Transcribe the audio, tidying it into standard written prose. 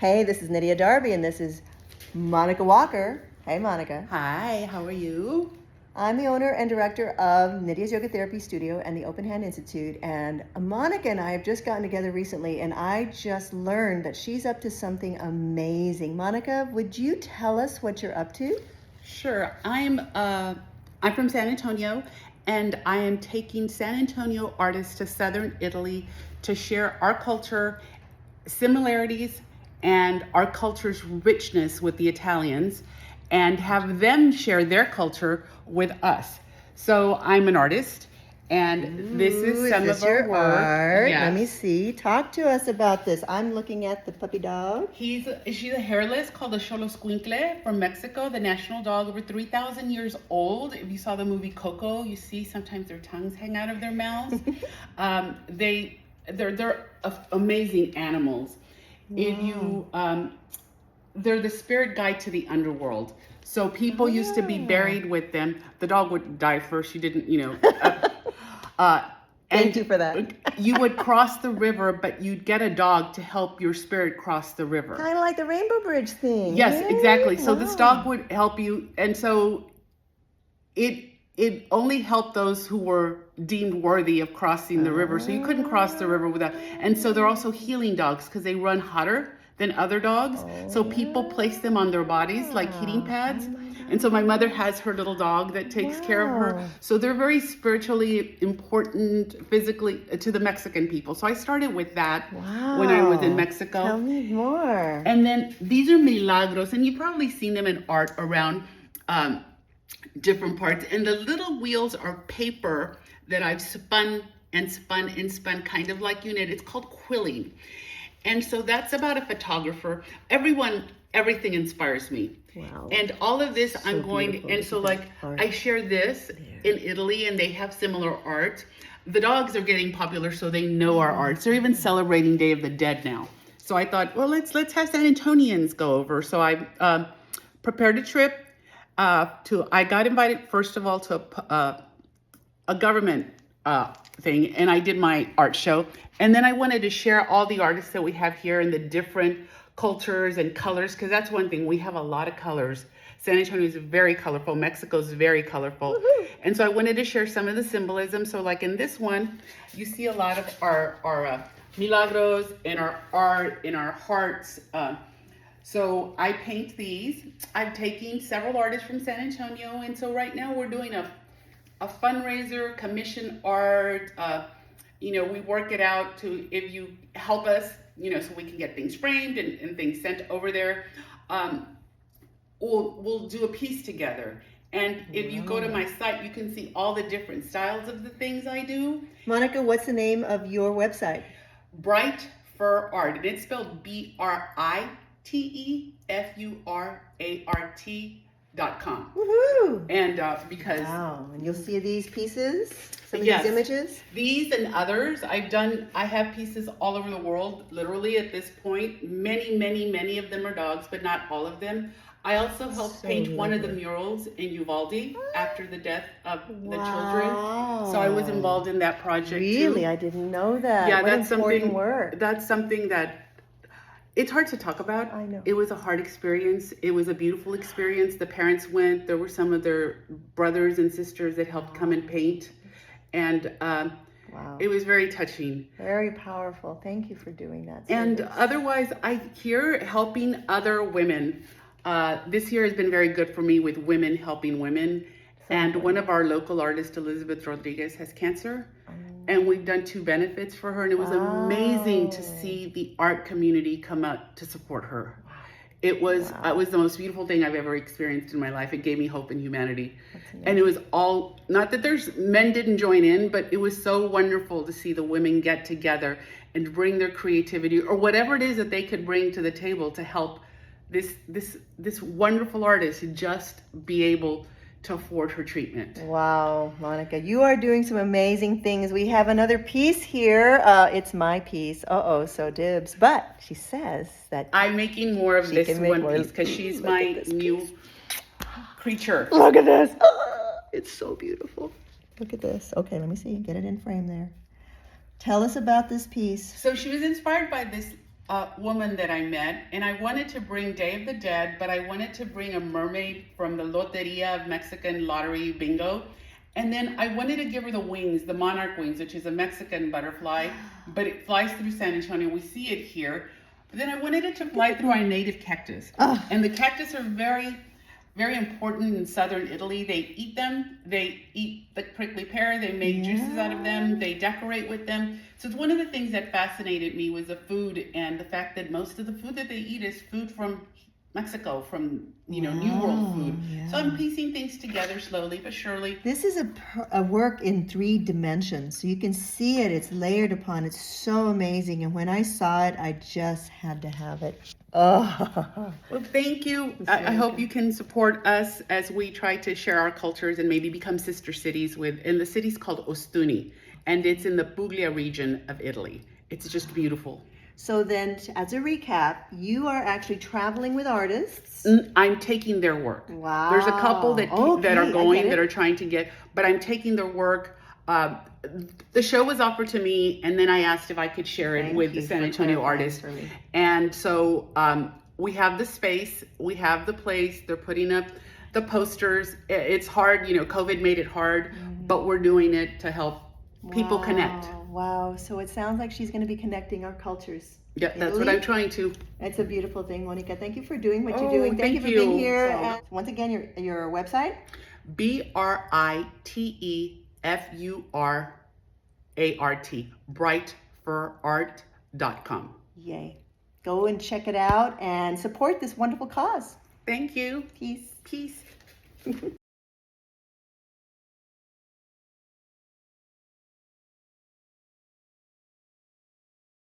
Hey, this is Nydia Darby, and this is Monica Walker. Hey, Monica. Hi, how are you? I'm the owner and director of Nydia's Yoga Therapy Studio and the Open Hand Institute. And Monica and I have just gotten together recently, and I just learned that she's up to something amazing. Monica, would you tell us what you're up to? Sure. I'm from San Antonio, and I am taking San Antonio artists to southern Italy to share our culture, similarities, and our culture's richness with the Italians, and have them share their culture with us. So I'm an artist, and this is some this of our your work. art? Yes. Let me see. Talk to us about this. I'm looking at the puppy dog. She's a hairless called a Xoloscuincle from Mexico, the national dog, over 3,000 years old. If you saw the movie Coco, you see sometimes their tongues hang out of their mouths. They're amazing animals. If you they're the spirit guide to the underworld. So people used to be buried with them. The dog would die first. She didn't, Thank you for that. You would cross the river, but you'd get a dog to help your spirit cross the river. Kind of like the Rainbow Bridge thing. Yes, Yay. exactly. So Wow. this dog would help you, and so it only helped those who were deemed worthy of crossing the river. So you couldn't cross the river without. And so they're also healing dogs because they run hotter than other dogs. So people place them on their bodies like heating pads. And so my mother has her little dog that takes care of her. So they're very spiritually important physically to the Mexican people. So I started with that when I was in Mexico. Tell me more. And then these are milagros, and you've probably seen them in art around different parts. And the little wheels are paper that I've spun and spun and spun, kind of like unit. It's called quilling. And so that's about a photographer. Everything inspires me. Wow. And all of this I'm going beautiful. and so like I share this in Italy, and they have similar art. The dogs are getting popular, so they know our arts. They're even celebrating Day of the Dead now. So I thought, well, let's have San Antonians go over. So I prepared a trip I got invited first of all to a government thing, and I did my art show. And then I wanted to share all the artists that we have here and the different cultures and colors, because that's one thing. We have a lot of colors. San Antonio is very colorful. Mexico is very colorful. Woo-hoo. And so I wanted to share some of the symbolism. So like in this one, you see a lot of our milagros and our art in our hearts. So I paint these. I'm taking several artists from San Antonio. And so right now we're doing a fundraiser, commission art. We work it out to, if you help us, so we can get things framed and things sent over there. We'll do a piece together. And if you go to my site, you can see all the different styles of the things I do. Monica, what's the name of your website? Bright Fur Art. And it's spelled BRITEFURART.com. Woohoo! And because and you'll see these pieces, some of yes, these images. These and others I have pieces all over the world, literally at this point. Many of them are dogs, but not all of them. I also helped paint one of the murals in Uvalde after the death of the children. So I was involved in that project Really? too. I didn't know that. Yeah, what that's important work. That's something that it's hard to talk about. I know. It was a hard experience. It was a beautiful experience. The parents went. There were some of their brothers and sisters that helped come and paint. And it was very touching. Very powerful. Thank you for doing that. And otherwise, I here helping other women. This year has been very good for me with women helping women. And one of our local artists, Elizabeth Rodriguez, has cancer. And we've done 2 benefits for her. And it was amazing to see the art community come out to support her. It was the most beautiful thing I've ever experienced in my life. It gave me hope in humanity. And it was all, not that men didn't join in, but it was so wonderful to see the women get together and bring their creativity or whatever it is that they could bring to the table to help this wonderful artist just be able to afford her treatment. Wow, Monica, you are doing some amazing things. We have another piece here. It's my piece. So dibs. But she says that I'm making more of this one piece because she's my new creature. Look at this. It's so beautiful. Look at this. Okay, let me see. Get it in frame there. Tell us about this piece. So she was inspired by this a woman that I met, and I wanted to bring Day of the Dead, but I wanted to bring a mermaid from the Loteria of Mexican Lottery Bingo. And then I wanted to give her the wings, the monarch wings, which is a Mexican butterfly, but it flies through San Antonio. We see it here. But then I wanted it to fly through our native cactus. Oh. And the cactus are very, very important in southern Italy. They eat them. They eat the prickly pear. They make juices out of them. They decorate with them. So it's one of the things that fascinated me was the food and the fact that most of the food that they eat is food from Mexico, from New World food. Yeah. So I'm piecing things together slowly but surely. This is a work in 3 dimensions, so you can see it. It's layered upon. It's so amazing, and when I saw it, I just had to have it. Oh, Well, thank you. I hope you can support us as we try to share our cultures and maybe become sister cities and the city's called Ostuni, and it's in the Puglia region of Italy. It's just beautiful. so then, as a recap, you are actually traveling with artists. I'm taking their work. Wow. There's a couple that Okay, are I going, get it. that are trying to get, but I'm taking their work. The show was offered to me, and then I asked if I could share it Thank with you the San for Antonio clarifying artists. for me. And so we have the space, we have the place. They're putting up the posters. It's hard, COVID made it hard, but we're doing it to help people connect. Wow. So it sounds like she's going to be connecting our cultures. Yeah, that's what Italy? I'm trying to. It's a beautiful thing, Monica. Thank you for doing what you're Oh, doing. Thank you for thank being you. here. So- And once again, your website. BRITEFURART, brightforart.com. Yay. Go and check it out and support this wonderful cause. Thank you. Peace. Peace.